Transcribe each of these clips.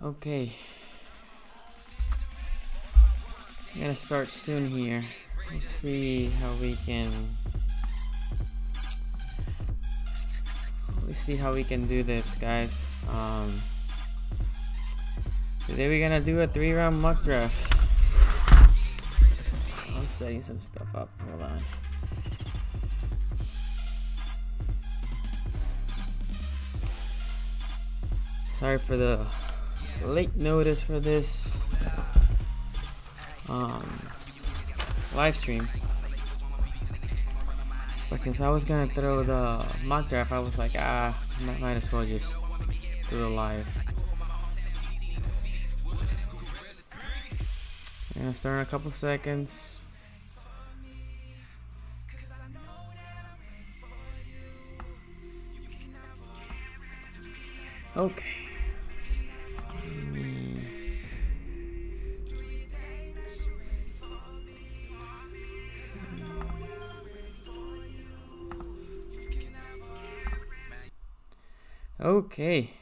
Okay. I'm gonna start soon here. Let's see how we can. Let's see how we can do this, guys. Today we're gonna do a 3-round mock draft. I'm setting some stuff up. Hold on. Sorry for the late notice for this live stream. But since I was gonna throw the mock draft, I was like, might as well just do the live. I'm gonna start in a couple seconds. Okay. Okay,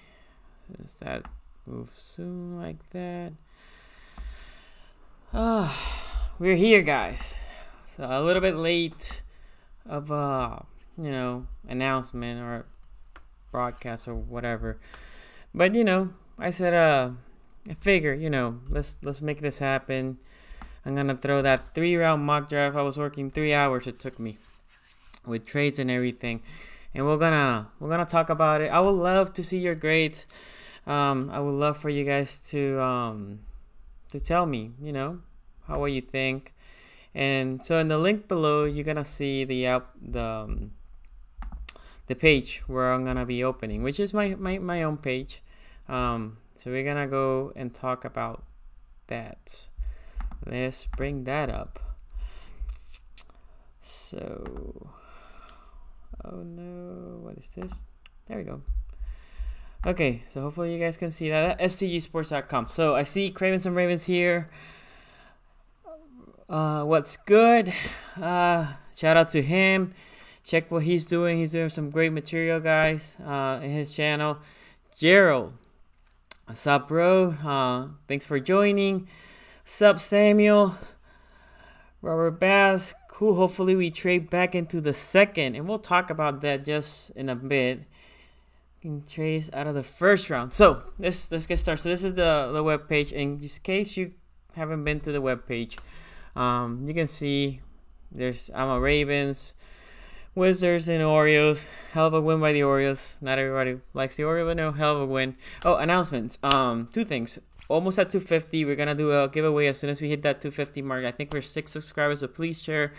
does that move soon like that? We're here, guys. So a little bit late of announcement or broadcast or whatever, but I said I figure let's make this happen. I'm gonna throw that 3-round mock draft. I was working 3 hours. It took me with trades and everything. And we're gonna talk about it. I would love to see your grades. I would love for you guys to tell me, how what you think. And so in the link below, you're gonna see the page where I'm gonna be opening, which is my own page. So we're gonna go and talk about that. Let's bring that up. So. Oh no, what is this? There we go. Okay, so hopefully you guys can see that. STGsports.com. So I see Cravens and Ravens here. What's good? Shout out to him. Check what he's doing. He's doing some great material, guys, in his channel. Gerald. What's up, bro? Thanks for joining. What's up, Samuel? Robert Bass. Cool. Hopefully we trade back into the second, and we'll talk about that just in a bit. Trades out of the first round. So let's get started. So this is the web page. In case you haven't been to the web page, you can see I'm a Ravens, Wizards, and Orioles. Hell of a win by the Orioles. Not everybody likes the Orioles, but no, hell of a win. Oh, announcements. 2 things. Almost at 250. We're gonna do a giveaway as soon as we hit that 250 mark. I think we're 6 subscribers, so please share,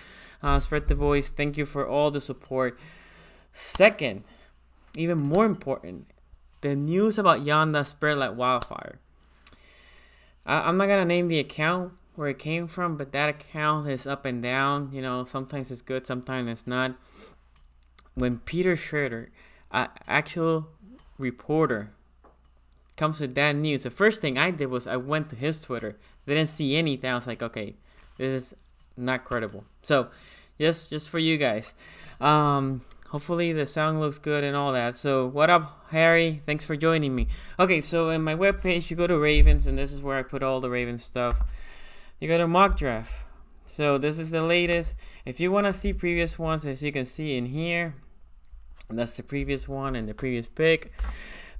spread the voice. Thank you for all the support. Second, even more important, the news about Yanda spread like wildfire. I'm not gonna name the account where it came from, but that account is up and down. Sometimes it's good, sometimes it's not. When Peter Schroeder, an actual reporter, comes with that news, the first thing I did was I went to his Twitter. Didn't see anything. I was like, okay, this is not credible. So just for you guys, hopefully the sound looks good and all that. So what up, Harry? Thanks for joining me. Okay, so in my webpage, you go to Ravens, and this is where I put all the Ravens stuff. You go to mock draft. So this is the latest. If you want to see previous ones, as you can see in here, that's the previous one and the previous pick.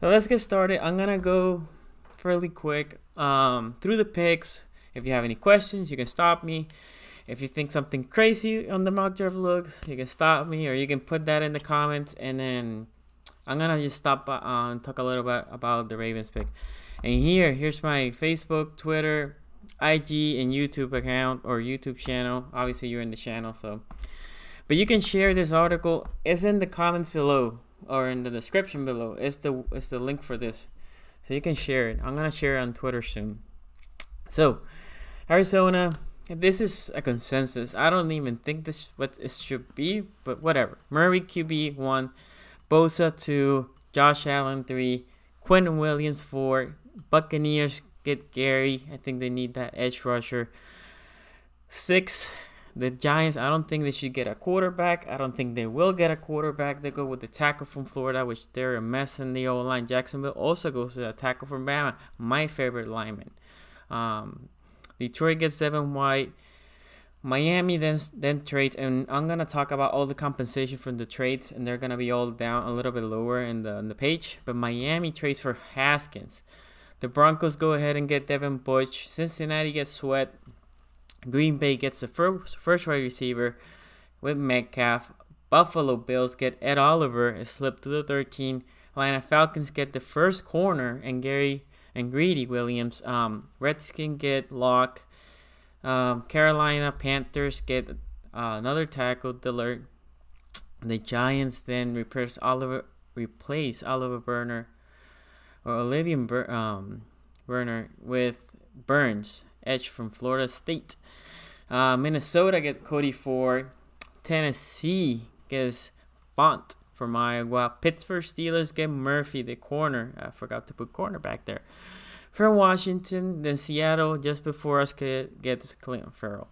So let's get started. I'm gonna go fairly quick through the picks. If you have any questions, you can stop me. If you think something crazy on the mock draft looks, you can stop me, or you can put that in the comments, and then I'm gonna just stop and talk a little bit about the Ravens pick. And here's my Facebook, Twitter, IG, and YouTube account or YouTube channel. Obviously, you're in the channel, so. But you can share this article. It's in the comments below, or in the description below. It's the link for this, so you can share it. I'm gonna share it on Twitter soon. So Arizona, this is a consensus. I don't even think this what it should be, but whatever. Murray QB 1, Bosa 2, Josh Allen 3, Quentin Williams 4. Buccaneers get Gary. I think they need that edge rusher. 6, The Giants, I don't think they should get a quarterback. I don't think they will get a quarterback. They go with the tackle from Florida, which they're a mess in the O-line. Jacksonville also goes with a tackle from Bama, my favorite lineman. Detroit gets Devin White. Miami then trades, and I'm gonna talk about all the compensation from the trades, and they're gonna be all down a little bit lower in the page. But Miami trades for Haskins. The Broncos go ahead and get Devin Butch. Cincinnati gets Sweat. Green Bay gets the first wide receiver with Metcalf. Buffalo Bills get Ed Oliver, is slipped to the 13. Atlanta Falcons get the first corner and Greedy Williams. Redskins get Locke. Carolina Panthers get another tackle, Dillard. The Giants then replace Oliver Werner with Burns, edge from Florida State. Minnesota get Cody Ford. Tennessee gets Font from Iowa. Pittsburgh Steelers get Murphy, the corner. I forgot to put cornerback there. From Washington, then Seattle, just before us, gets Clinton Farrell.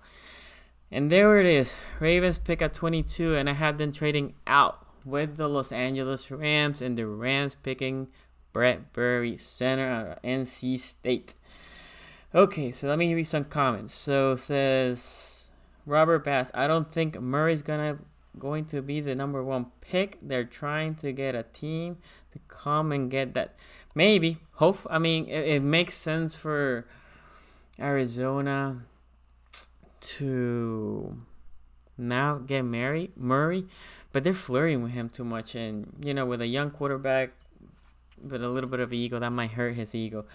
And there it is. Ravens pick at 22, and I had them trading out with the Los Angeles Rams, and the Rams picking Brett Berry, center out of NC State. Okay, so let me read some comments. So says Robert Bass, I don't think Murray's going to be the number 1 pick. They're trying to get a team to come and get that. Maybe. I mean, it makes sense for Arizona to now get Murray, but they're flirting with him too much. And, with a young quarterback with a little bit of ego, that might hurt his ego.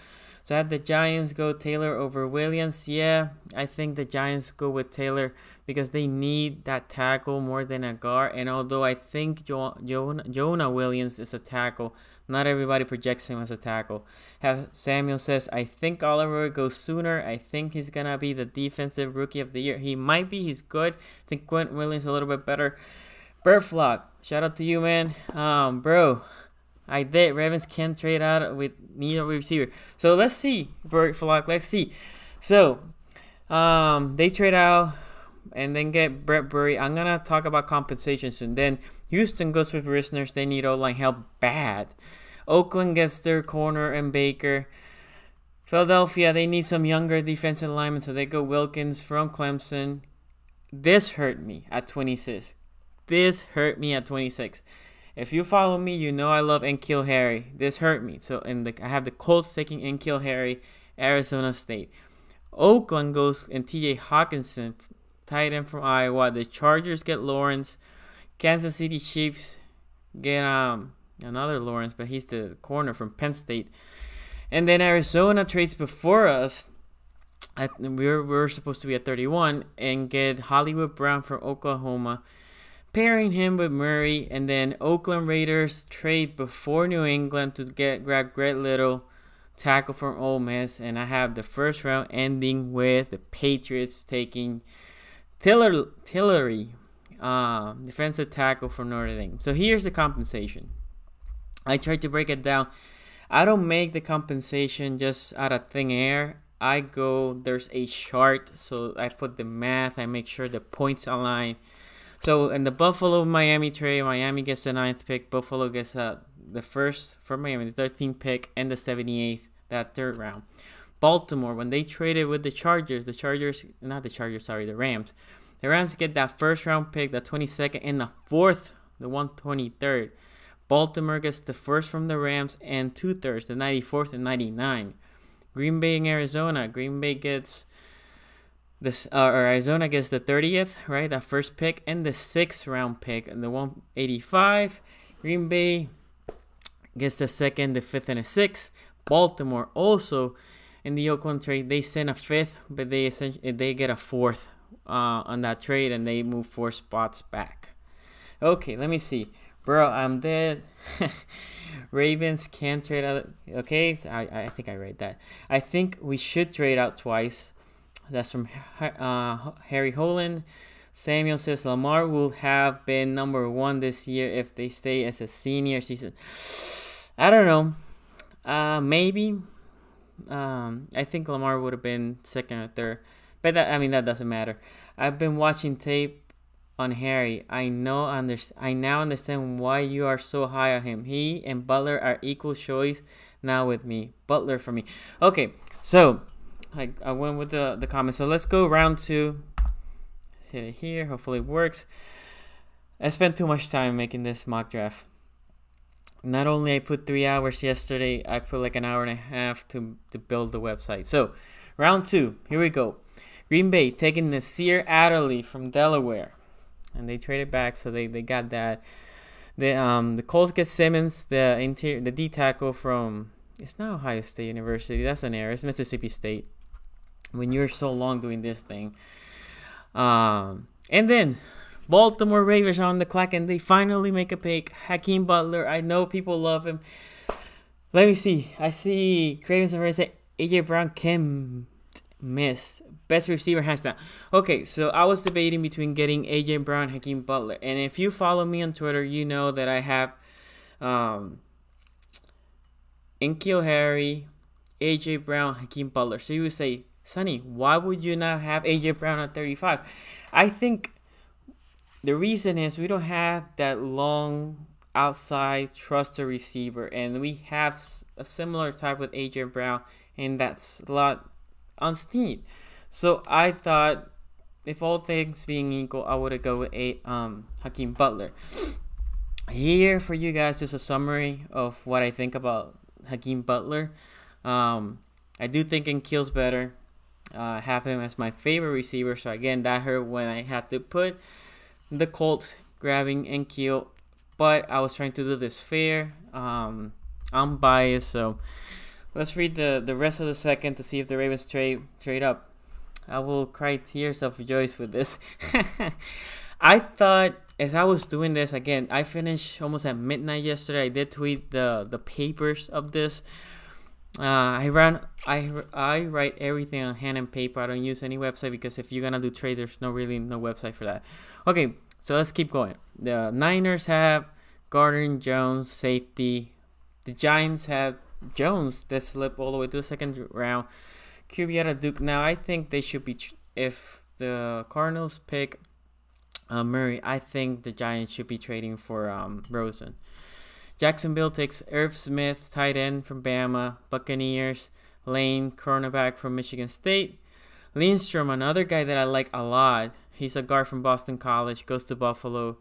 So I had the Giants go Taylor over Williams. Yeah, I think the Giants go with Taylor because they need that tackle more than a guard. And although I think Jonah Williams is a tackle, not everybody projects him as a tackle. Samuel says, I think Oliver goes sooner. I think he's going to be the defensive rookie of the year. He might be. He's good. I think Quentin Williams a little bit better. Bird Flock, shout out to you, man. Bro, I did. Ravens can't trade out with need a receiver. So let's see, Bird Flock. Let's see. So they trade out and then get Brett Berry. I'm going to talk about compensations. And then Houston goes with Risners. They need O-line help bad. Oakland gets their corner and Baker. Philadelphia, they need some younger defensive linemen, so they go Wilkins from Clemson. This hurt me at 26. If you follow me, you know I love N'Keal Harry. This hurt me. So I have the Colts taking N'Keal Harry, Arizona State. Oakland goes and T.J. Hawkinson, tight end from Iowa. The Chargers get Lawrence. Kansas City Chiefs get another Lawrence, but he's the corner from Penn State. And then Arizona trades before us. We're supposed to be at 31 and get Hollywood Brown from Oklahoma, pairing him with Murray. And then Oakland Raiders trade before New England to grab Greg Little, tackle from Ole Miss. And I have the first round ending with the Patriots taking Tillery, defensive tackle from Notre Dame. So here's the compensation. I tried to break it down. I don't make the compensation just out of thin air. There's a chart, so I put the math. I make sure the points align. So in the Buffalo-Miami trade, Miami gets the 9th pick. Buffalo gets the first from Miami, the 13th pick, and the 78th, that 3rd round. Baltimore, when they traded with the Rams. The Rams get that first round pick, the 22nd, and the 4th, the 123rd. Baltimore gets the first from the Rams and 2/3, the 94th and 99. Green Bay and Arizona. Arizona gets the 30th, right? That first pick, and the 6th round pick, and the 185. Green Bay gets the 2nd, the 5th, and the 6th. Baltimore also in the Oakland trade, they send a 5th, but they get a 4th on that trade, and they move 4 spots back. Okay, let me see. Bro, I'm dead. Ravens can't trade out. Okay, I think I read that. I think we should trade out twice. That's from Harry Holland. Samuel says Lamar will have been number 1 this year if they stay as a senior season. I don't know. Maybe. I think Lamar would have been 2nd or 3rd. But that doesn't matter. I've been watching tape on Harry. I now understand why you are so high on him. He and Butler are equal choice now with me. Butler for me. Okay, so I went with the comments. So let's go round 2. Hit it here. Hopefully it works. I spent too much time making this mock draft. Not only I put 3 hours yesterday, I put like an hour and a half to build the website. So round 2, here we go. Green Bay taking Nasir Adderley from Delaware, and they traded back, so they got that. The Colts get Simmons, the D tackle from, it's not Ohio State University. That's an error. It's Mississippi State. When you're so long doing this thing, and then Baltimore Ravens are on the clock, and they finally make a pick. Hakeem Butler. I know people love him. Let me see. I see Cravens and Rays say AJ Brown can miss. Best receiver hands down. Okay, so I was debating between getting AJ Brown and Hakeem Butler. And if you follow me on Twitter, you know that I have N'Keal Harry, AJ Brown, Hakeem Butler. So you would say, Sonny, why would you not have AJ Brown at 35? I think the reason is we don't have that long outside trusted receiver, and we have a similar type with AJ Brown in that slot on Snead. So I thought, if all things being equal, I would go with Hakeem Butler. Here for you guys is a summary of what I think about Hakeem Butler. I do think N'Keal's better. I have him as my favorite receiver. So again, that hurt when I had to put the Colts grabbing N'Keal, but I was trying to do this fair. I'm biased, so let's read the rest of the second to see if the Ravens trade up. I will cry tears of joy with this. I thought, as I was doing this, again, I finished almost at midnight yesterday. I did tweet the papers of this. I write everything on hand and paper. I don't use any website, because if you're gonna do trade, there's no website for that. Okay, so let's keep going. The Niners have Gardner Jones, safety. The Giants have Jones that slipped all the way to the second round. QB out of Duke. Now I think they should be, if the Cardinals pick Murray, I think the Giants should be trading for Rosen. Jacksonville takes Irv Smith, tight end from Bama. Buccaneers, Lane, cornerback from Michigan State. Lindstrom, another guy that I like a lot. He's a guard from Boston College, goes to Buffalo.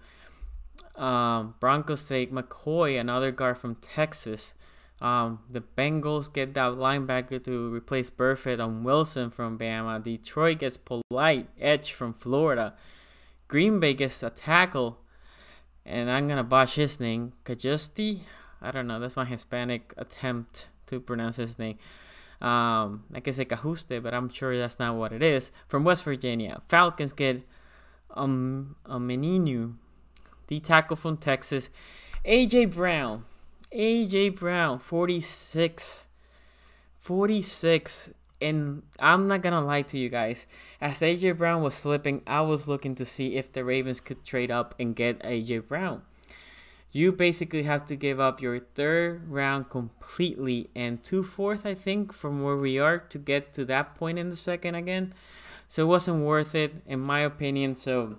Broncos take McCoy, another guard from Texas. The Bengals get that linebacker to replace Burfict on Wilson from Bama. Detroit gets Polite, edge from Florida. Green Bay gets a tackle, and I'm gonna botch his name, Kajusti. I don't know. That's my Hispanic attempt to pronounce his name. I can say Cajuste, but I'm sure that's not what it is. From West Virginia, Falcons get Meninu, the tackle from Texas. AJ Brown, 46, and I'm not gonna lie to you guys. As AJ Brown was slipping, I was looking to see if the Ravens could trade up and get AJ Brown. You basically have to give up your third round completely and 2/4, I think, from where we are to get to that point in the second again. So it wasn't worth it, in my opinion. So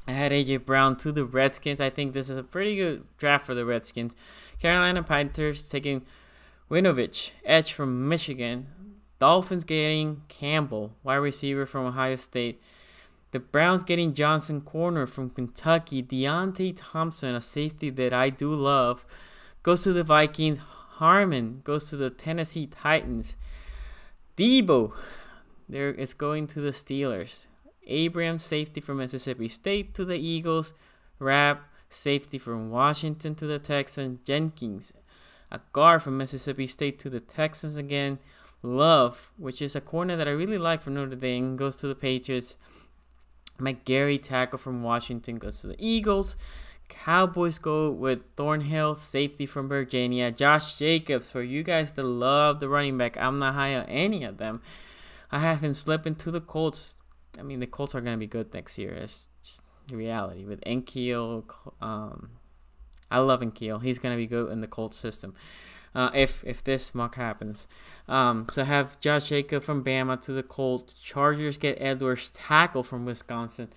I had AJ Brown to the Redskins. I think this is a pretty good draft for the Redskins. Carolina Panthers taking Winovich, edge from Michigan. Dolphins getting Campbell, wide receiver from Ohio State. The Browns getting Johnson, corner from Kentucky. Deontay Thompson, a safety that I do love, goes to the Vikings. Harmon goes to the Tennessee Titans. Debo, there is going to the Steelers. Abrams, safety from Mississippi State, to the Eagles. Rapp, safety from Washington, to the Texans. Jenkins, a guard from Mississippi State, to the Texans again. Love, which is a corner that I really like from Notre Dame, goes to the Patriots. McGarry, tackle from Washington, goes to the Eagles. Cowboys go with Thornhill, safety from Virginia. Josh Jacobs, for you guys that love the running back, I'm not high on any of them. I have him slipping to the Colts. I mean, the Colts are going to be good next year. It's just the reality. With N'Keal, I love N'Keal. He's going to be good in the Colts system. if this mock happens. So I have Josh Jacobs from Bama to the Colts. Chargers get Edwards, tackle from Wisconsin.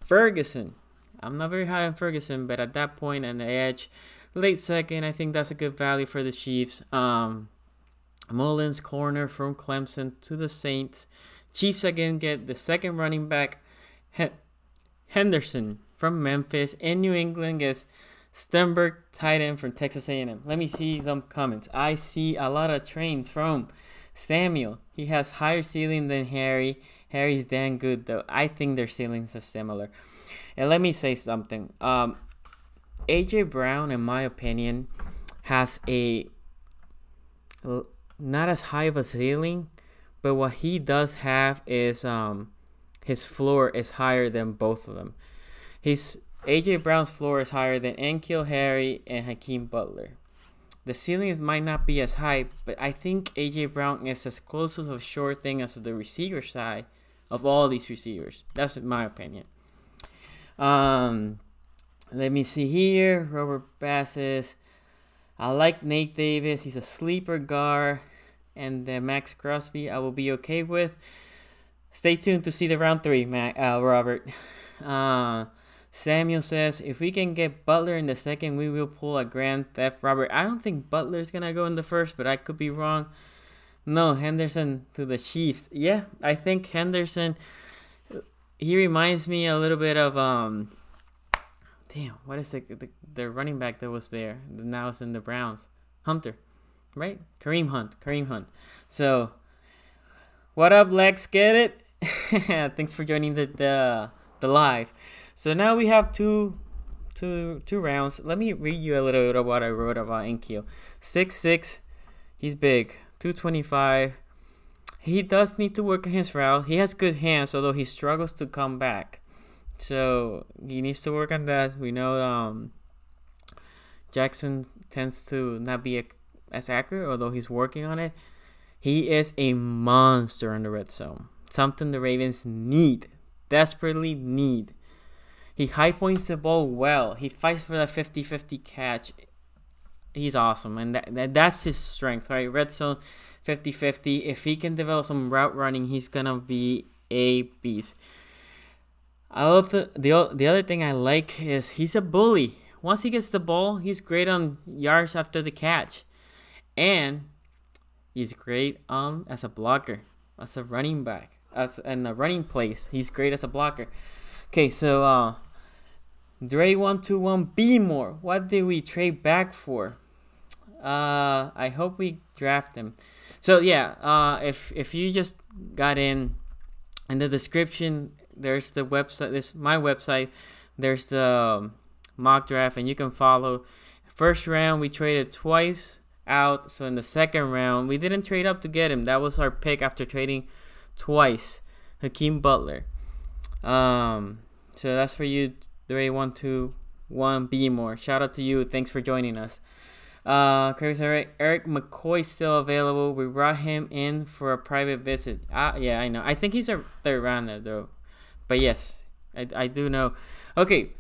Ferguson. I'm not very high on Ferguson, but at that point on the edge, late second, I think that's a good value for the Chiefs. Mullins, corner from Clemson to the Saints. Chiefs again get the second running back, Henderson from Memphis. In New England gets Stenberg, tight end from Texas A&M. Let me see some comments. I see a lot of trains from Samuel. He has higher ceiling than Harry. Harry's damn good though. I think their ceilings are similar. And let me say something. AJ Brown, in my opinion, has a not as high of a ceiling, but what he does have is his floor is higher than both of them. AJ Brown's floor is higher than N'Keal Harry and Hakeem Butler. The ceilings might not be as high, but I think AJ Brown is as close to a sure thing as the receiver side of all these receivers. That's my opinion. Let me see here. Robert Bass. I like Nate Davis. He's a sleeper guard. And then Max Crosby, I will be okay with. Stay tuned to see the round 3, Robert. Samuel says, if we can get Butler in the second, we will pull a grand theft. Robert, I don't think Butler's going to go in the first, but I could be wrong. No, Henderson to the Chiefs. Yeah, I think Henderson, he reminds me a little bit of, what is the running back that was there? Now it's in the Browns. Hunter, right? Kareem Hunt. So, what up, Lex? Get it? Thanks for joining the live. So now we have two rounds. Let me read you a little bit of what I wrote about N'Keal. 6'6", he's big. 225. He does need to work on his route. He has good hands, although he struggles to come back. So he needs to work on that. We know Jackson tends to not be as accurate, although he's working on it. He is a monster in the red zone. Something the Ravens desperately need. He high points the ball well. He fights for that 50-50 catch. He's awesome, and that's his strength, right? Red zone, 50-50. If he can develop some route running, he's gonna be a beast. I love the other thing I like is he's a bully. Once he gets the ball, he's great on yards after the catch, and he's great as a blocker, as a running back, in the running plays. He's great as a blocker. Okay, so Dre 121 B more. What did we trade back for? I hope we draft him. So yeah, if you just got in the description, there's the website. This my website. There's the mock draft, and you can follow. First round we traded twice out. So in the second round we didn't trade up to get him. That was our pick after trading twice. Hakeem Butler. So that's for you, Dre 121 B more. Shout out to you. Thanks for joining us. Eric McCoy still available. We brought him in for a private visit. Yeah, I know. I think he's a third rounder though. But yes, I do know. Okay,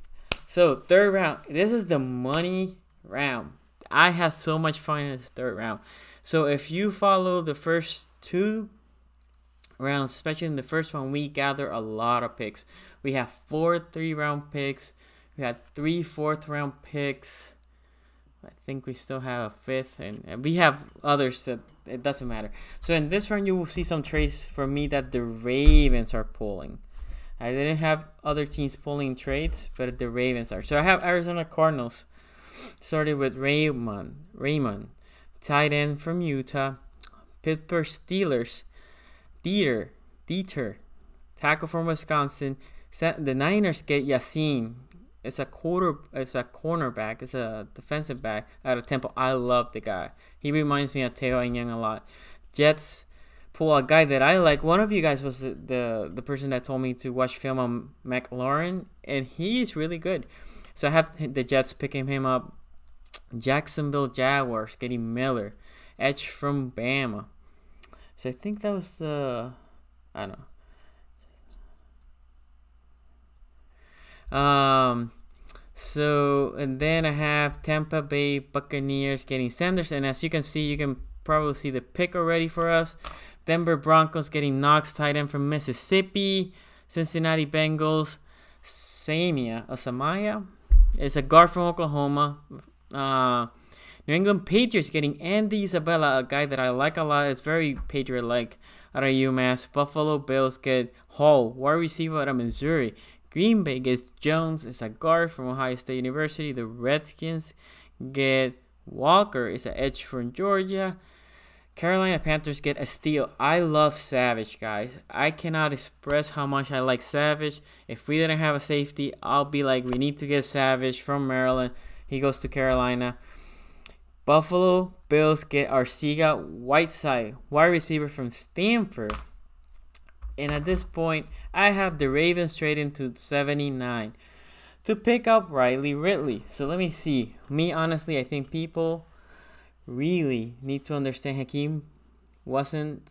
so third round. This is the money round. I had so much fun in this third round. So if you follow the first two rounds, especially in the first one, we gather a lot of picks. We have 4 3-round picks. We had 3 4th-round picks. I think we still have a 5th, and we have others that it doesn't matter. So in this round, you will see some trades from me that the Ravens are pulling. I didn't have other teams pulling trades, but the Ravens are. So I have Arizona Cardinals, started with Raymond, tight end from Utah. Pittsburgh Steelers, Dieter, tackle from Wisconsin. The Niners get Yassine. It's a cornerback. It's a defensive back out of Temple. I love the guy. He reminds me of Teo Young a lot. Jets pull a guy that I like. One of you guys was the person that told me to watch film on McLaurin, and he is really good. So I have the Jets picking him up. Jacksonville Jaguars getting Miller, edge from Bama. So I think that was I don't know. So, and then I have Tampa Bay Buccaneers getting Sanders. And as you can see, you can probably see the pick already for us. Denver Broncos getting Knox, tight end from Mississippi. Cincinnati Bengals, Samaya is a guard from Oklahoma. New England Patriots getting Andy Isabella, a guy that I like a lot. It's very Patriot-like out of UMass. Buffalo Bills get Hall, wide receiver out of Missouri. Green Bay gets Jones, is a guard from Ohio State University. The Redskins get Walker, is an edge from Georgia. Carolina Panthers get a steal. I love Savage, guys. I cannot express how much I like Savage. If we didn't have a safety, I'll be like, we need to get Savage from Maryland. He goes to Carolina. Buffalo Bills get Arcega Whiteside, wide receiver from Stanford. And at this point, I have the Ravens trading to 79 to pick up Riley Ridley. So let me see. Me, honestly, I think people really need to understand Hakeem wasn't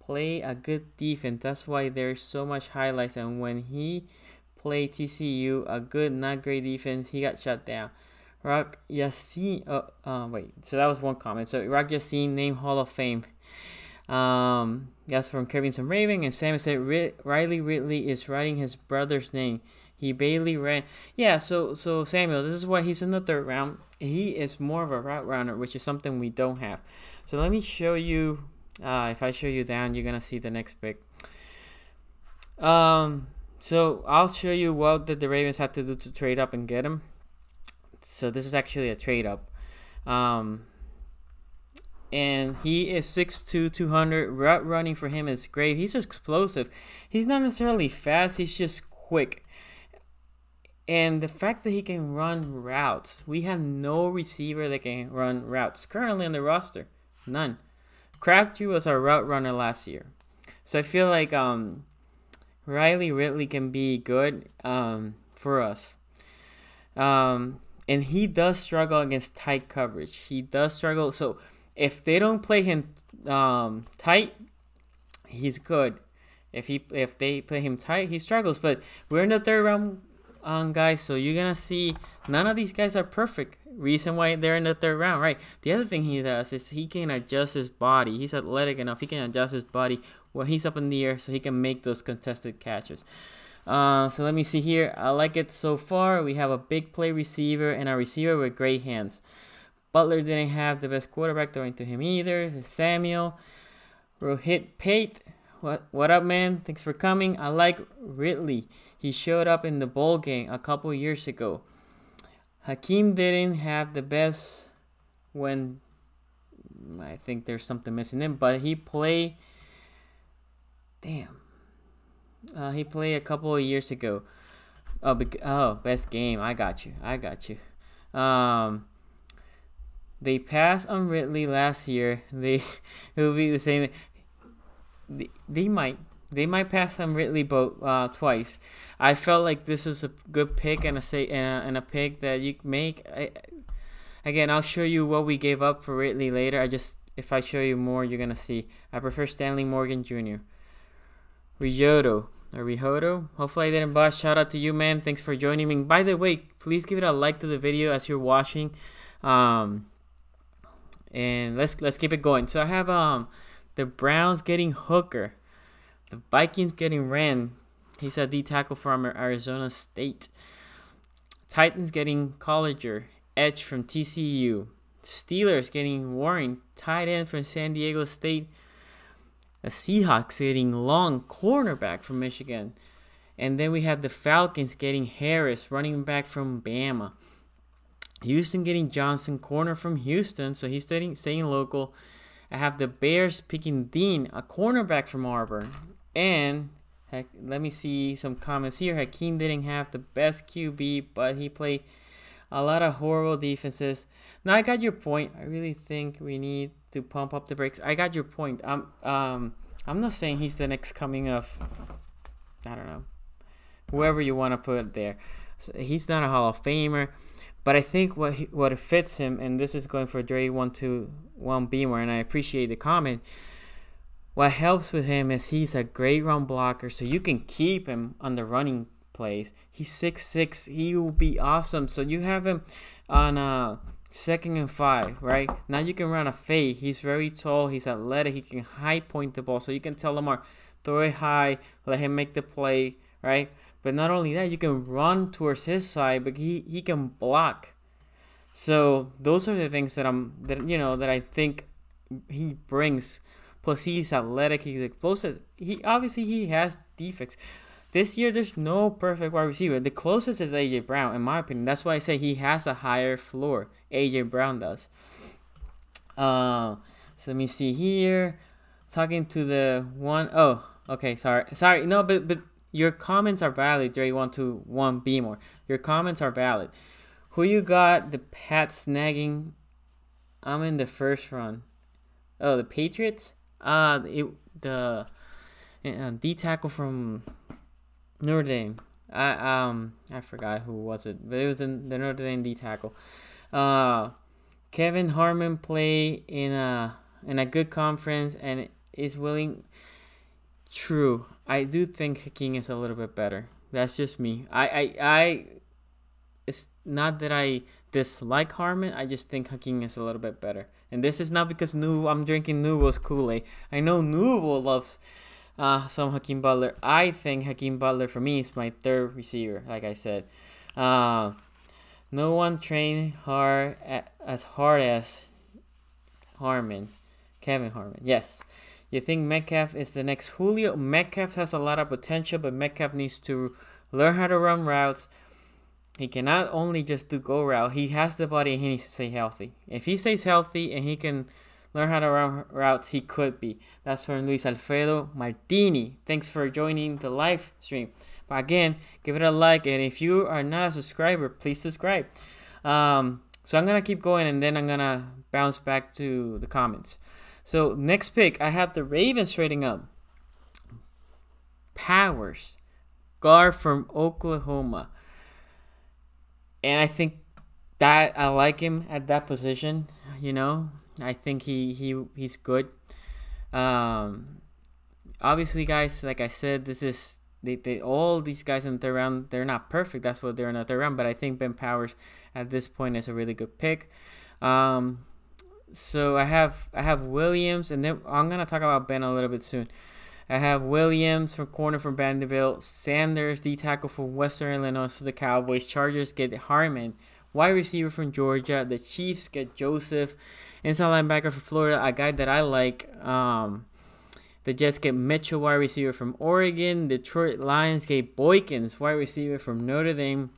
play a good defense. That's why there's so much highlights. And when he played TCU, a good, not great defense, he got shut down. Rock Yassin, wait, so that was one comment. So Rock Yassin, named Hall of Fame. That's from Kevin Raven. And Samuel said Riley Ridley is writing his brother's name. He barely ran. Yeah, so Samuel, this is why he's in the third round. He is more of a route runner, which is something we don't have. So let me show you. If I show you down, you're gonna see the next pick. So I'll show you what did the Ravens have to do to trade up and get him. So this is actually a trade up. And he is 6'2", 200. Route running for him is great. He's explosive. He's not necessarily fast. He's just quick. And the fact that he can run routes. We have no receiver that can run routes currently on the roster. None. Crabtree was our route runner last year. So I feel like Riley Ridley can be good for us. And he does struggle against tight coverage. He does struggle. So if they don't play him tight, he's good. If they play him tight, he struggles. But we're in the third round, guys. So you're gonna see none of these guys are perfect. Reason why they're in the third round, right? The other thing he does is he can adjust his body. He's athletic enough. He can adjust his body when he's up in the air, so he can make those contested catches. So let me see here. I like it so far. We have a big play receiver and a receiver with great hands. Butler didn't have the best quarterback throwing to him either. Samuel. Rohit Pate. What up, man? Thanks for coming. I like Ridley. He showed up in the bowl game a couple years ago. Hakeem didn't have the best when I think there's something missing in, but he played. Damn. He played a couple of years ago. Best game. I got you. They passed on Ridley last year. It will be the same. They might pass on Ridley twice. I felt like this was a good pick and a pick that you make. Again, I'll show you what we gave up for Ridley later. If I show you more, you're gonna see. I prefer Stanley Morgan Jr. Rihodo. Hopefully I didn't bust. Shout out to you, man. Thanks for joining me. By the way, please give it a like to the video as you're watching. And let's keep it going. So I have the Browns getting Hooker. The Vikings getting Rand. He's a D tackle from Arizona State. Titans getting Colliger, edge from TCU. Steelers getting Warren, tight end from San Diego State. The Seahawks getting Long, cornerback from Michigan. And then we have the Falcons getting Harris, running back from Bama. Houston getting Johnson, corner from Houston, so he's staying local. I have the Bears picking Dean, a cornerback from Auburn. And let me see some comments here. Hakeem didn't have the best QB, but he played a lot of horrible defenses. Now I got your point. I really think we need to pump up the brakes. I got your point. I'm not saying he's the next coming of, I don't know, whoever you want to put there. So he's not a Hall of Famer, but I think what fits him, and this is going for Dre121 Beamer, and I appreciate the comment. What helps with him is he's a great run blocker, so you can keep him on the running plays. He's 6'6". He will be awesome. So you have him on 2nd and 5, right? Now you can run a fade. He's very tall. He's athletic. He can high point the ball. So you can tell Lamar, throw it high, let him make the play, right? But not only that, you can run towards his side, but he can block. So those are the things that I think he brings. Plus he's athletic, he's explosive. He has defects. This year there's no perfect wide receiver. The closest is AJ Brown, in my opinion. That's why I say he has a higher floor. AJ Brown does. So let me see here. Talking to the one oh okay, sorry. No, but your comments are valid. 3-1-2-1 more. Your comments are valid. Who you got the Pats snagging? I'm in the first run. Oh, the Patriots? The D tackle from Notre Dame. I forgot who was it, but it was the Notre Dame D tackle. Kevin Harmon play in a good conference and is willing. True, I do think Hakeem is a little bit better. That's just me. I it's not that I dislike Harmon. I just think Hakeem is a little bit better. And this is not because I'm drinking Nuvo's Kool-Aid. I know Nuvo loves some Hakeem Butler. I think Hakeem Butler, for me, is my third receiver, like I said. No one trained as hard as Harmon. Kevin Harmon, yes. You think Metcalf is the next Julio? Metcalf has a lot of potential, but Metcalf needs to learn how to run routes. He cannot only just do go route. He has the body and he needs to stay healthy. If he stays healthy and he can learn how to run routes, he could be. That's from Luis Alfredo Martini. Thanks for joining the live stream. But again, give it a like. And if you are not a subscriber, please subscribe. So I'm going to keep going and then I'm going to bounce back to the comments. So next pick, I have the Ravens trading up. Powers. Guard from Oklahoma. And I think that I like him at that position. I think he's good. Obviously, guys, like I said, this is they all these guys in the third round. They're not perfect. That's what they're in the third round. But I think Ben Powers at this point is a really good pick. So I have Williams, and then I'm gonna talk about Ben a little bit soon. I have Williams from corner from Vanderbilt, Sanders, D tackle from Western Illinois for the Cowboys. Chargers get Harmon, wide receiver from Georgia. The Chiefs get Joseph, inside linebacker for Florida, a guy that I like. The Jets get Mitchell, wide receiver from Oregon. Detroit Lions get Boykins, wide receiver from Notre Dame.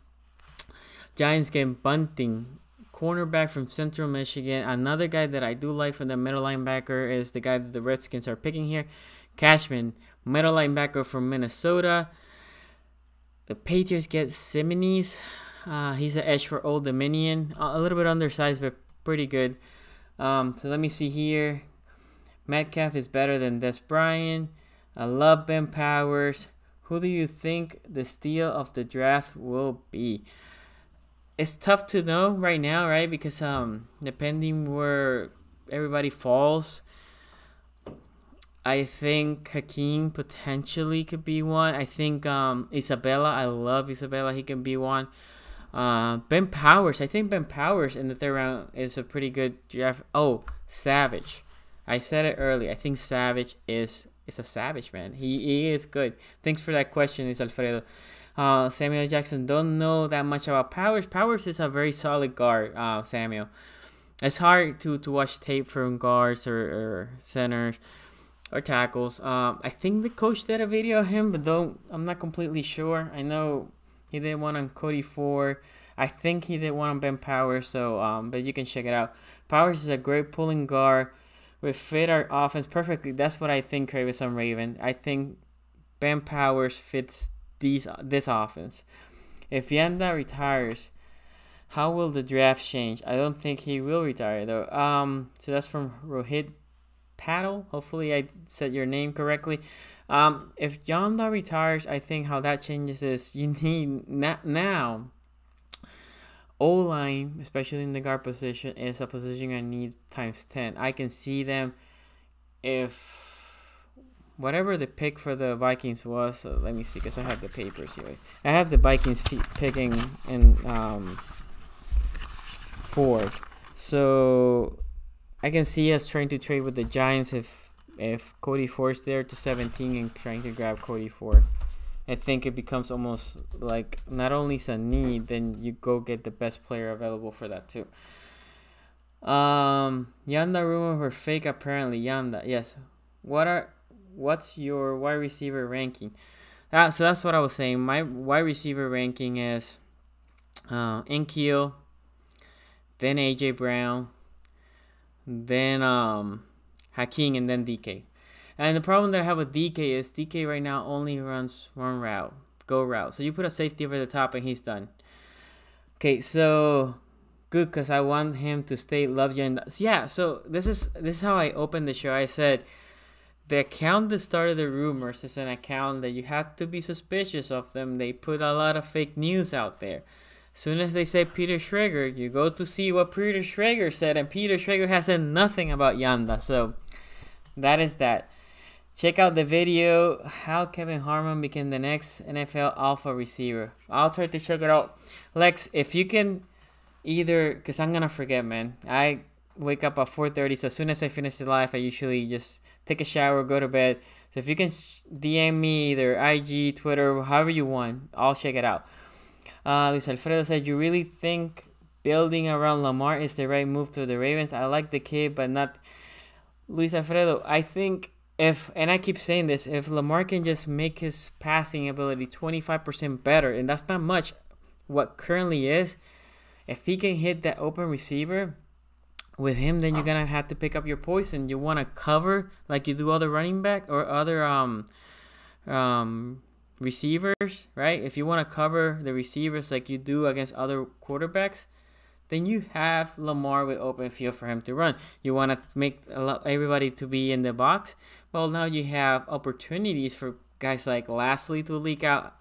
Giants get Bunting, cornerback from Central Michigan. Another guy that I do like from the middle linebacker is the guy that the Redskins are picking here. Cashman, middle linebacker from Minnesota. The Patriots get Simmons. He's an edge for Old Dominion. A little bit undersized, but pretty good. So let me see here. Metcalf is better than Des Bryant. I love Ben Powers. Who do you think the steal of the draft will be? It's tough to know right now, right? Because depending where everybody falls, I think Hakeem potentially could be one. I think Isabella. I love Isabella. He can be one. Ben Powers. I think Ben Powers in the third round is a pretty good draft. Oh, Savage. I said it earlier. I think Savage is a savage, man. He is good. Thanks for that question, Luis Alfredo. Samuel Jackson. Don't know that much about Powers. Powers is a very solid guard, Samuel. It's hard to watch tape from guards or centers or tackles. I think the coach did a video of him, but I'm not completely sure. I know he did one on Cody Ford. I think he did one on Ben Powers. So, but you can check it out. Powers is a great pulling guard. We fit our offense perfectly. That's what I think, Kravis on Raven. I think Ben Powers fits this offense. If Yanda retires, how will the draft change? I don't think he will retire though. So that's from Rohit Paddle. Hopefully I said your name correctly. If Yanda retires, I think how that changes is you need now. O-line, especially in the guard position, is a position I need times 10. I can see them if whatever the pick for the Vikings was. Let me see, because I have the papers here. I have the Vikings picking in Ford. So I can see us trying to trade with the Giants if Cody Ford's there to 17 and trying to grab Cody Ford. I think it becomes almost like not only it's a need, then you go get the best player available for that too. Yanda rumor for fake apparently. Yanda, yes. What's your wide receiver ranking? So that's what I was saying. My wide receiver ranking is Enkeel, then AJ Brown, then Hakeem, and then DK. And the problem that I have with DK is DK right now only runs one route, go route. So you put a safety over the top and he's done. Okay, so good, because I want him to stay love you. Yeah, so this is how I opened the show. I said the account that started the rumors is an account that you have to be suspicious of them. They put a lot of fake news out there. As soon as they say Peter Schrager, you go to see what Peter Schrager said, and Peter Schrager has said nothing about Yanda. So that is that. Check out the video, how Kevin Harmon became the next NFL alpha receiver. I'll try to check it out. Lex, if you can either, because I'm going to forget, man. I wake up at 4:30, so as soon as I finish the live, I usually just take a shower, go to bed. So if you can DM me either IG, Twitter, however you want, I'll check it out. Luis Alfredo said, you really think building around Lamar is the right move to the Ravens? I like the kid, but not... Luis Alfredo, I think... and I keep saying this, if Lamar can just make his passing ability 25% better, and that's not much, what currently is, if he can hit that open receiver with him, then you're going to have to pick up your poison. You want to cover like you do other running back or other receivers, right? If you want to cover the receivers like you do against other quarterbacks, then you have Lamar with open field for him to run. You want to make everybody to be in the box. Well, now you have opportunities for guys like Lastly to leak out.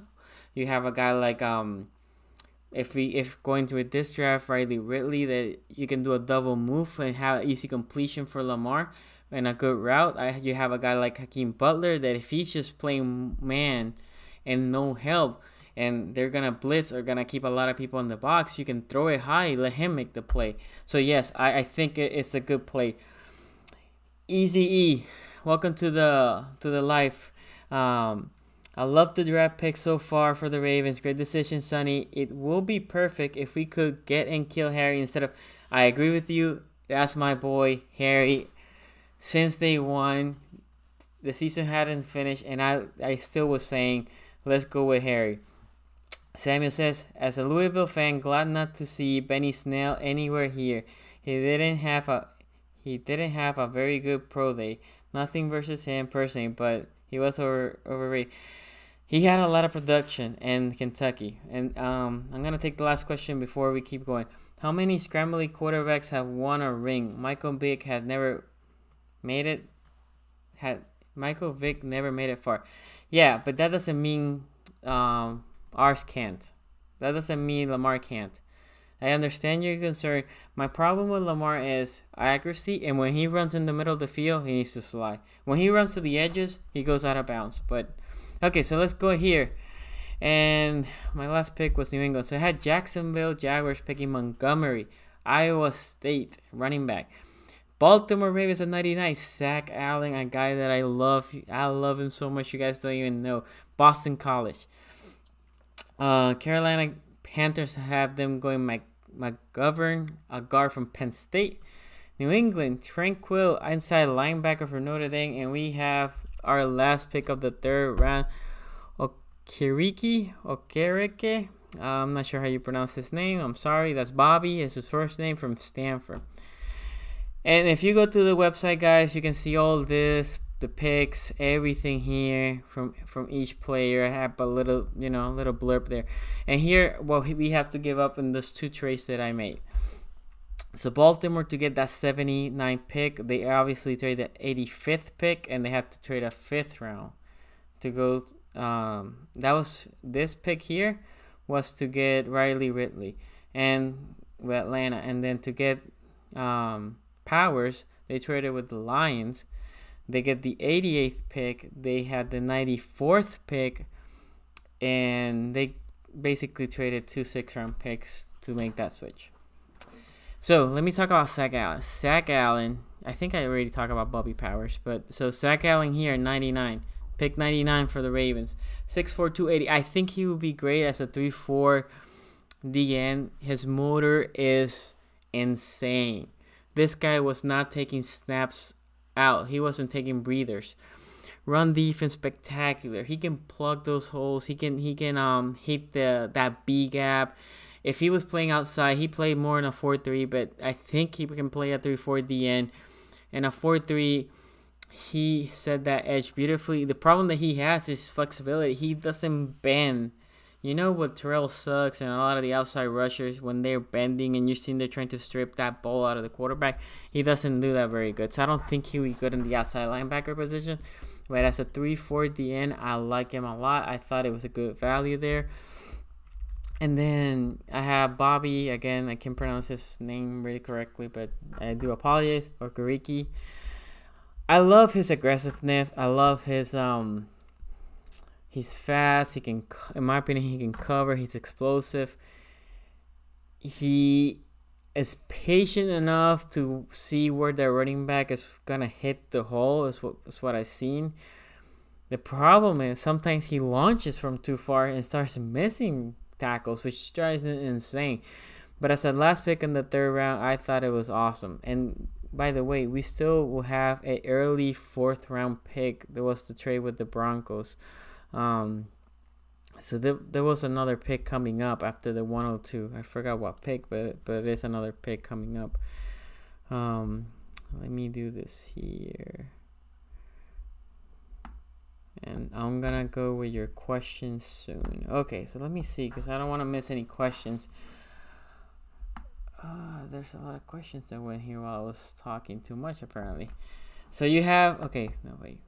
You have a guy like if going to this draft, Riley Ridley, that you can do a double move and have easy completion for Lamar and a good route. You have a guy like Hakeem Butler that if he's just playing man and no help, and they're going to blitz or going to keep a lot of people in the box, you can throw it high, let him make the play. So, yes, I think it's a good play. Easy E, welcome to the live. I love the draft pick so far for the Ravens. Great decision, Sonny. It will be perfect if we could get and kill Harry instead of... I agree with you. That's my boy, Harry. Since day one, the season hadn't finished, and I still was saying, let's go with Harry. Samuel says, as a Louisville fan, glad not to see Benny Snell anywhere here. He didn't have a very good pro day. Nothing versus him personally, but he was overrated. He had a lot of production in Kentucky. And I'm gonna take the last question before we keep going. How many scrambly quarterbacks have won a ring? Michael Vick had never made it. Michael Vick never made it far. Yeah, but that doesn't mean ours can't. That doesn't mean Lamar can't. I understand your concern. My problem with Lamar is accuracy, and when he runs in the middle of the field, he needs to slide. When he runs to the edges, he goes out of bounds. But okay, so let's go here. And my last pick was New England. So I had Jacksonville Jaguars picking Montgomery, Iowa State running back. Baltimore Ravens at 99, Zach Allen, a guy that I love. I love him so much, you guys don't even know. Boston College. Carolina Panthers have them going McGovern, a guard from Penn State. New England, Tranquil, inside linebacker for Notre Dame. And we have our last pick of the third round, Okereke. I'm not sure how you pronounce his name. I'm sorry. That's Bobby. It's his first name, from Stanford. And if you go to the website, guys, you can see all this, the picks, everything here from each player. I have a little, little blurb there. And here, what we have to give up in those two trades that I made. So Baltimore, to get that 79 pick, they obviously trade the 85th pick, and they have to trade a 5th round to go. This pick here was to get Riley Ridley and with Atlanta, and then to get Powers, they traded with the Lions. They get the 88th pick. They had the 94th pick, and they basically traded 2 6-round picks to make that switch. So let me talk about Zach Allen. Zach Allen, I think I already talked about Bobby Powers, but so Zach Allen here, 99. Pick 99 for the Ravens. 6'4", 280. I think he would be great as a 3-4 DN. His motor is insane. This guy was not taking snaps out. He wasn't taking breathers. Run defense spectacular. He can plug those holes. He can hit that B gap. If he was playing outside, he played more in a 4-3, but I think he can play a 3-4 DN. And a 4-3, he set that edge beautifully. The problem that he has is flexibility. He doesn't bend. You know what Terrell Suggs and a lot of the outside rushers, when they're bending and you're seeing they're trying to strip that ball out of the quarterback, he doesn't do that very good. So I don't think he would be good in the outside linebacker position. But as a 3-4 DN, I like him a lot. I thought it was a good value there. And then I have Bobby. Again, I can't pronounce his name really correctly, but I do apologize. Okereke. I love his aggressiveness. I love his he's fast. He can, in my opinion, he can cover. He's explosive. He is patient enough to see where the running back is gonna hit the hole. Is what I've seen. The problem is sometimes he launches from too far and starts missing tackles, which drives him insane. But as a last pick in the 3rd round, I thought it was awesome. And by the way, we still will have an early 4th round pick. There was the trade with the Broncos. So there was another pick coming up after the 102. I forgot what pick, but there's another pick coming up. Let me do this here. And I'm gonna go with your questions soon. Okay, so let me see, because I don't want to miss any questions. There's a lot of questions that went here while I was talking too much, apparently. So you have, okay, no, wait.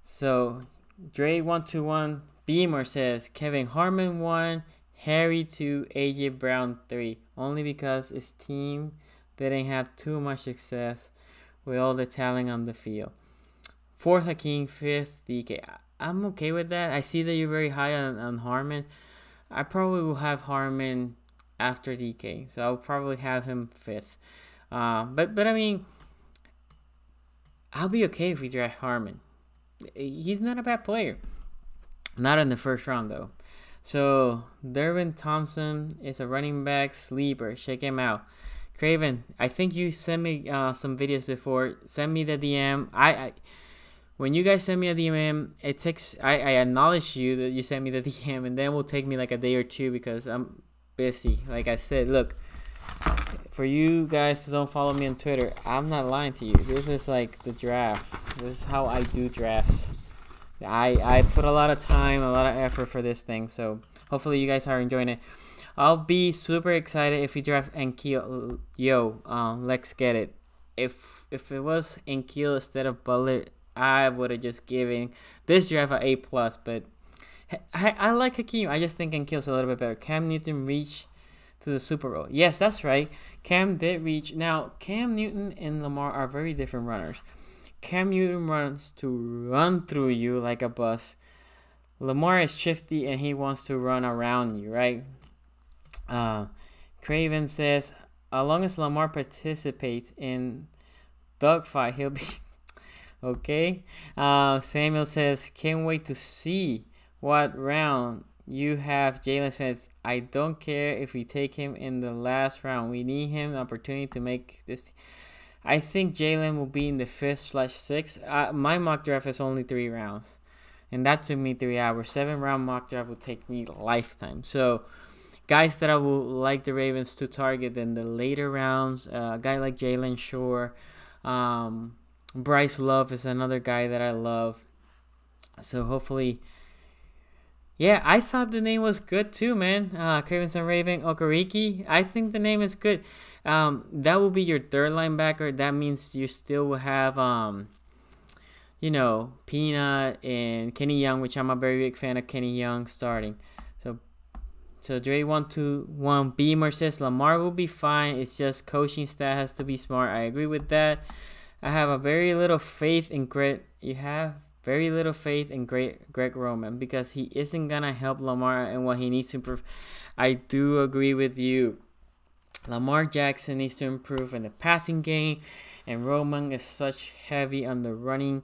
So, Dre121 Beamer says, Kevin Harmon 1, Harry 2, AJ Brown 3. Only because his team didn't have too much success with all the talent on the field. 4th Hakeem, 5th DK. I'm okay with that. I see that you're very high on Harmon. I probably will have Harmon after DK, so I'll probably have him 5th. But I mean, I'll be okay if we draft Harmon. He's not a bad player. Not in the 1st round though. So Derwin Thompson is a running back sleeper. Check him out. Craven, I think you sent me some videos before. Send me the DM. When you guys send me a DM, it takes. I acknowledge you that you sent me the DM, and then it will take me like a day or two because I'm busy. Like I said, look, for you guys who don't follow me on Twitter, I'm not lying to you. This is like the draft. This is how I do drafts. I put a lot of time, a lot of effort for this thing. So hopefully you guys are enjoying it. I'll be super excited if we draft N'Keal. Let's get it. If it was N'Keal instead of Butler, I would have just given this draft an A+, but I like Hakeem. I just think N'Keal's a little bit better. Cam Newton reached to the Super Bowl. Yes, that's right. Cam did reach. Now, Cam Newton and Lamar are very different runners. Cam Newton runs to run through you like a bus. Lamar is shifty and he wants to run around you, right? Craven says, as long as Lamar participates in dogfight, he'll be... Okay. Samuel says, can't wait to see what round you have Jaylon Smith. I don't care if we take him in the last round. We need him an opportunity to make this. I think Jaylon will be in the 5th/6th. My mock draft is only 3 rounds. And that took me 3 hours. 7-round mock draft will take me a lifetime. So, guys that I would like the Ravens to target in the later rounds. A guy like Jalen Shore. Bryce Love is another guy that I love. So hopefully, yeah, I thought the name was good too, man. Cravenson Raven Okereke. I think the name is good. That will be your 3rd linebacker. That means you still will have, Peanut and Kenny Young, which I'm a very big fan of Kenny Young starting. So Dre121 Beamer says Lamar will be fine. It's just coaching staff has to be smart. I agree with that. I have a very little faith in Greg. You have very little faith in Greg Roman because he isn't gonna help Lamar and what he needs to improve. I do agree with you. Lamar Jackson needs to improve in the passing game, and Roman is such heavy on the running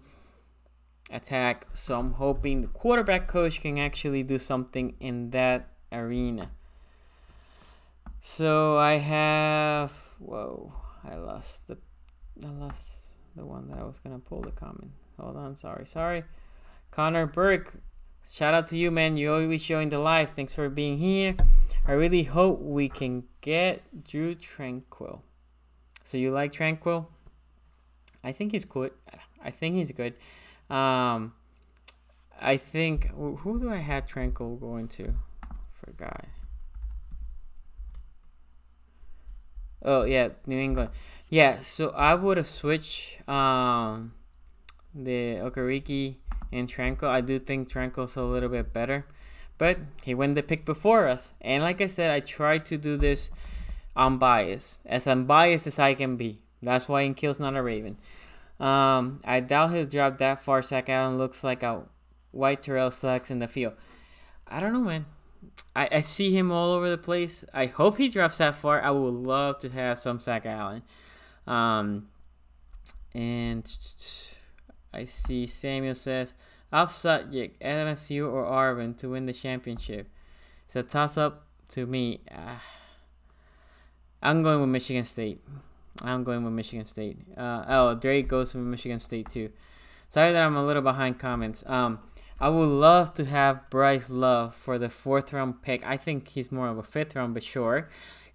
attack. So I'm hoping the quarterback coach can actually do something in that arena. So I have. Whoa! I lost the one that I was gonna pull the comment. Hold on, sorry. Connor Burke, shout out to you, man. You always showing the live. Thanks for being here. I really hope we can get Drue Tranquill. So you like Tranquill? I think he's good. I think he's good. I think who do I have Tranquill going to? Forgot. Oh yeah, New England. Yeah, so I would have switched the Okereke and Tranquill. I do think Tranquill's a little bit better, but he went the pick before us. And like I said, I tried to do this unbiased, as unbiased as I can be. That's why Nkill's not a Raven. I doubt he'll drop that far. Zach Allen looks like a white Terrell Suggs in the field. I don't know, man. I see him all over the place. I hope he drops that far. I would love to have some Zach Allen. And I see Samuel says, Sutjik, LSU or Arvin to win the championship. It's a toss-up to me. I'm going with Michigan State. Drake goes with Michigan State too. Sorry that I'm a little behind comments. I would love to have Bryce Love for the 4th round pick. I think he's more of a 5th round, but sure.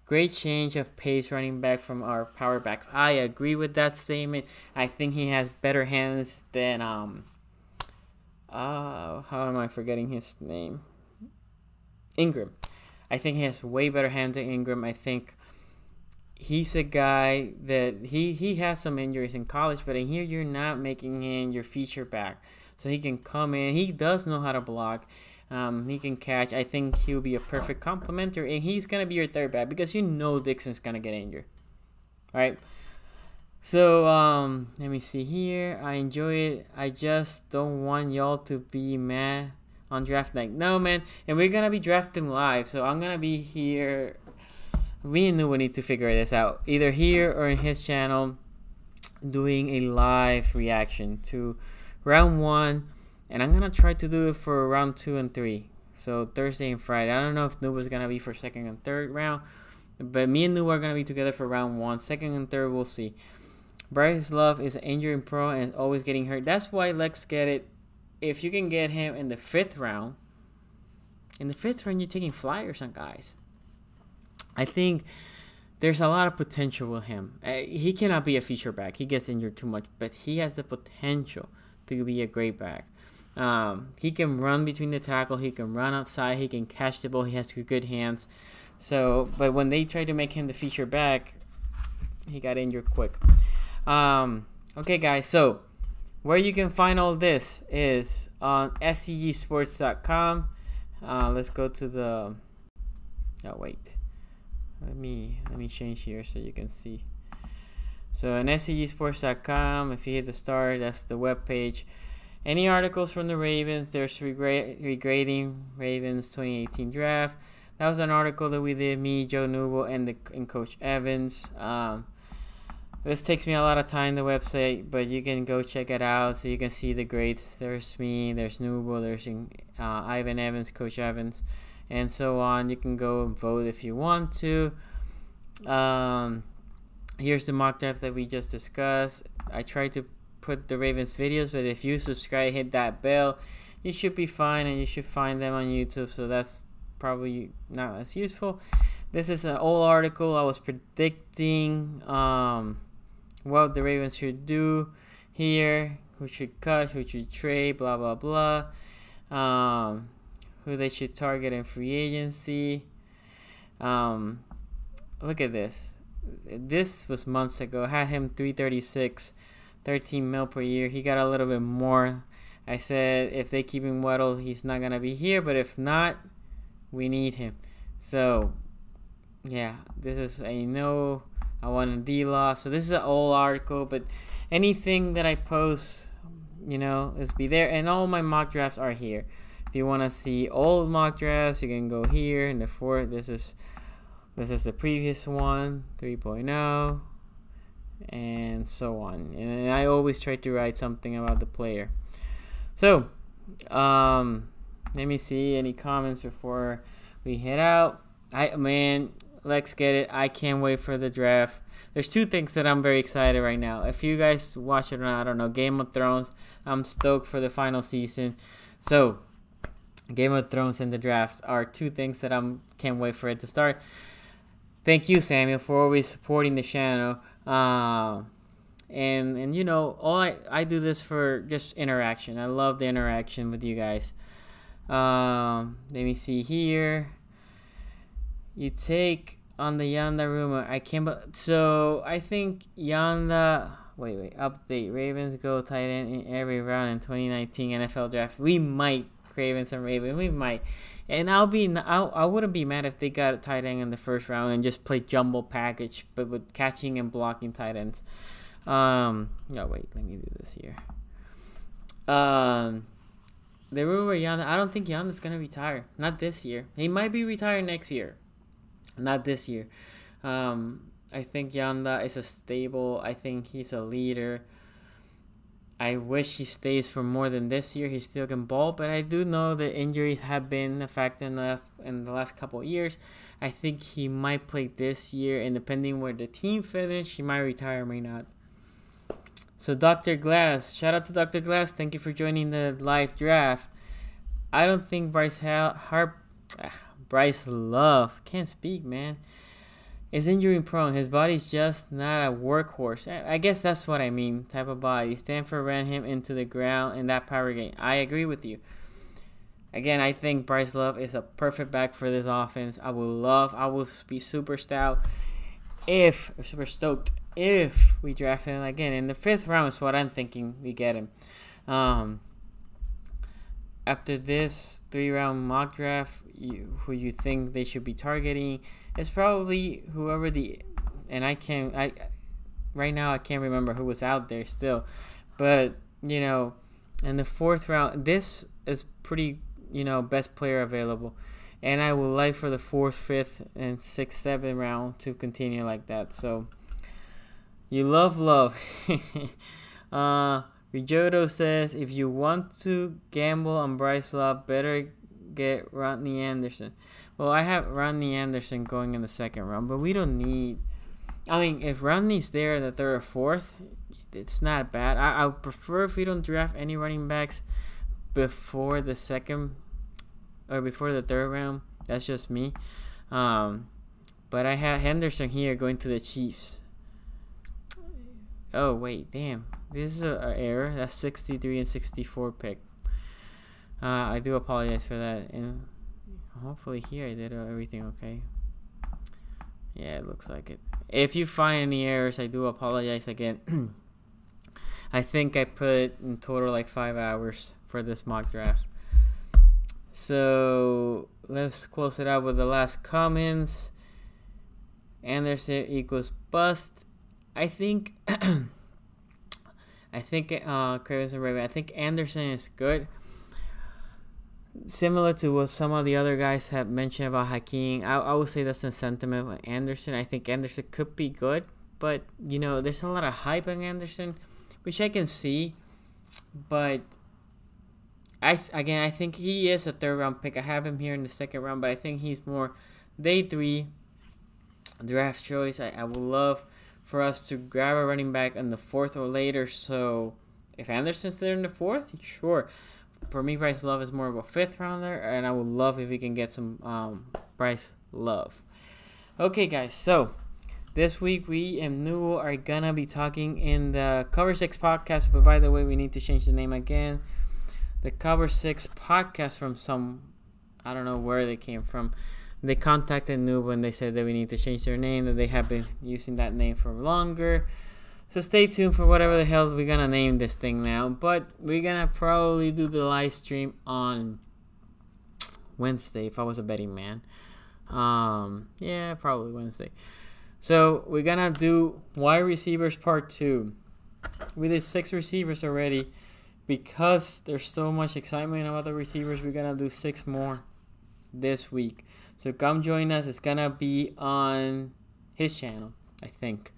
Great change of pace running back from our power backs. I agree with that statement. I think he has better hands than how am I forgetting his name? Ingram. I think he has way better hands than Ingram. I think he's a guy that he has some injuries in college, but in here you're not making him your feature back. So he can come in. He does know how to block. He can catch. I think he'll be a perfect complementer, and he's going to be your 3rd back because you know Dixon's going to get injured. All right? So, let me see here. I enjoy it. I just don't want y'all to be mad on draft night. No, man. And we're going to be drafting live, so I'm going to be here. Me and Nuwa need to figure this out. Either here or in his channel, doing a live reaction to round 1, and I'm gonna try to do it for round 2 and 3. So Thursday and Friday. I don't know if Nuba's gonna be for 2nd and 3rd round, but me and Nuba are gonna be together for round 1. 2nd and 3rd, we'll see. Bryce Love is injury prone and always getting hurt. That's why let's get it. If you can get him in the 5th round, you're taking flyers on guys. I think there's a lot of potential with him. He cannot be a feature back. He gets injured too much, but he has the potential to be a great back. He can run between the tackle. He can run outside. He can catch the ball. He has good hands. So, but when they tried to make him the feature back, he got injured quick. Okay, guys. So, where you can find all this is on scgsports.com. Let's go to the. Oh wait. Let me change here so you can see. So on scgsports.com, if you hit the star, that's the web page. Any articles from the Ravens? There's regrading Ravens 2018 draft. That was an article that we did, me, Joe Newell, and Coach Evans. This takes me a lot of time, the website, but you can go check it out so you can see the grades. There's me, there's Newell, there's Ivan Evans, Coach Evans, and so on. You can go and vote if you want to. Here's the mock draft that we just discussed. I tried to put the Ravens videos, but if you subscribe, hit that bell, you should be fine, and you should find them on YouTube, so that's probably not as useful. This is an old article. I was predicting what the Ravens should do here, who should cut, who should trade, blah, blah, blah, who they should target in free agency. Look at this. This was months ago. I had him 336, 13 mil per year. He got a little bit more. I said if they keep him Weddle, he's not going to be here. But if not, we need him. So, yeah, this is I want a D-Law. So this is an old article, but anything that I post, is be there. And all my mock drafts are here. If you want to see old mock drafts, you can go here in the fourth. This is the previous one, 3.0, and so on. And I always try to write something about the player. So, let me see any comments before we head out. Let's get it. I can't wait for the draft. There's two things that I'm very excited right now. If you guys watch it or not, I don't know, Game of Thrones, I'm stoked for the final season. So, Game of Thrones and the drafts are two things that I can't wait for it to start. Thank you, Samuel, for always supporting the channel. And all I do this for just interaction. I love the interaction with you guys. Let me see here. You take on the Yanda rumor. So I think Yanda. Wait. Update. Ravens go tight end in every round in 2019 NFL draft. We might. Ravens and Ravens. We might. And I wouldn't be mad if they got a tight end in the first round and just play jumbo package, but with catching and blocking tight ends. No, wait. Let me do this here. The rumor Yanda. I don't think Yanda's gonna retire. Not this year. He might be retired next year. Not this year. I think Yanda is a stable. I think he's a leader. I wish he stays for more than this year. He still can ball, but I do know that injuries have been a factor in the last couple of years. I think he might play this year, and depending where the team finish, he might retire, may not. So Dr. Glass, shout out to Dr. Glass. Thank you for joining the live draft. I don't think Bryce Love, can't speak, man, is injury prone. His body's just not a workhorse. I guess that's what I mean, type of body. Stanford ran him into the ground in that power game. I agree with you. Again, I think Bryce Love is a perfect back for this offense. I will be super stoked if we draft him again. In the 5th round is what I'm thinking we get him. After this 3-round mock draft, who you think they should be targeting? It's probably whoever right now I can't remember who was out there still. But, in the 4th round, this is pretty, best player available. And I would like for the 4th, 5th, and 6th, 7th round to continue like that. So, you love. Rijoto says, if you want to gamble on Bryce Love, better get Rodney Anderson. Well, I have Rodney Anderson going in the 2nd round, but we don't need... if Rodney's there in the 3rd or 4th, it's not bad. I would prefer if we don't draft any running backs before the 2nd or before the 3rd round. That's just me. But I have Henderson here going to the Chiefs. Oh, wait, damn. This is an error. That's 63 and 64 pick. I do apologize for that. And hopefully here I did everything okay. Yeah, it looks like it. If you find any errors, I do apologize again. I think I put in total like 5 hours for this mock draft. So let's close it out with the last comments. Anderson equals bust. I think Cravens and Raven. I think Anderson is good. Similar to what some of the other guys have mentioned about Hakeem, I would say that's a sentiment with Anderson. I think Anderson could be good, but there's a lot of hype on Anderson, which I can see. But I think he is a 3rd round pick. I have him here in the 2nd round, but I think he's more day 3 draft choice. I would love for us to grab a running back in the 4th or later. So if Anderson's there in the 4th, sure. For me, Bryce Love is more of a 5th rounder, and I would love if we can get some Bryce Love. Okay, guys, so this week we and Nuo are gonna be talking in the Cover 6 podcast, but by the way, we need to change the name again. The Cover 6 podcast from I don't know where they came from. They contacted Noob and they said that we need to change their name, that they have been using that name for longer. So stay tuned for whatever the hell we're going to name this thing now. But we're going to probably do the live stream on Wednesday if I was a betting man. Yeah, probably Wednesday. So we're going to do wide receivers part 2. We did 6 receivers already. Because there's so much excitement about the receivers, we're gonna do 6 more this week. So come join us. It's gonna be on his channel, I think.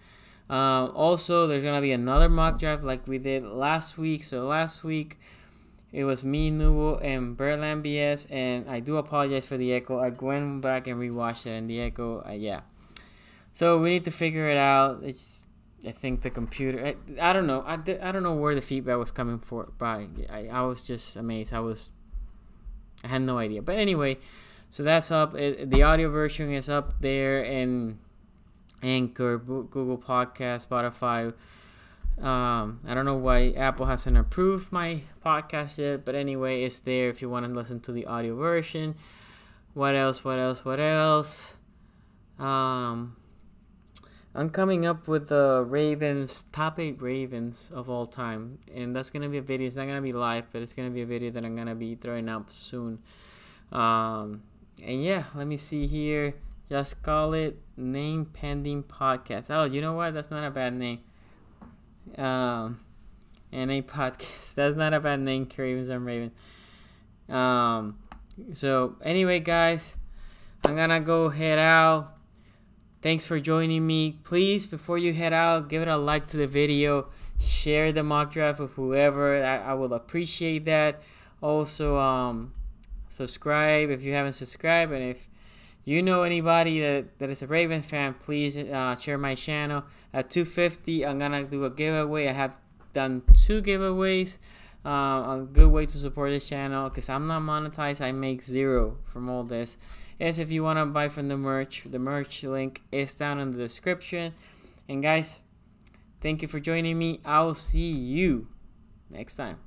Also, there's gonna be another mock draft like we did last week. So last week it was me, Nubo, and Bertland BS, and I do apologize for the echo. I went back and rewatched it, and the echo, yeah. So we need to figure it out. I think the computer. I don't know. I don't know where the feedback was coming by. I was just amazed. I had no idea. But anyway, so that's up. The audio version is up there in Anchor, Google Podcast, Spotify. I don't know why Apple hasn't approved my podcast yet, but anyway, it's there if you want to listen to the audio version. What else? I'm coming up with the Ravens, top 8 Ravens of all time, and that's gonna be a video. It's not gonna be live, but it's gonna be a video that I'm gonna be throwing up soon. And yeah, let me see here. Just call it Name Pending Podcast. Oh, you know what? That's not a bad name. NA Podcast. That's not a bad name, Ravens and Raven. So anyway, guys, I'm gonna go head out. Thanks for joining me. Please, before you head out, give it a like to the video. Share the mock draft with whoever. I will appreciate that. Also, subscribe if you haven't subscribed, and if you know anybody that is a Raven fan, please share my channel. At 250, I'm gonna do a giveaway. I have done 2 giveaways. A good way to support this channel, because I'm not monetized. I make 0 from all this. Yes, if you want to buy from the merch link is down in the description. And guys, thank you for joining me. I'll see you next time.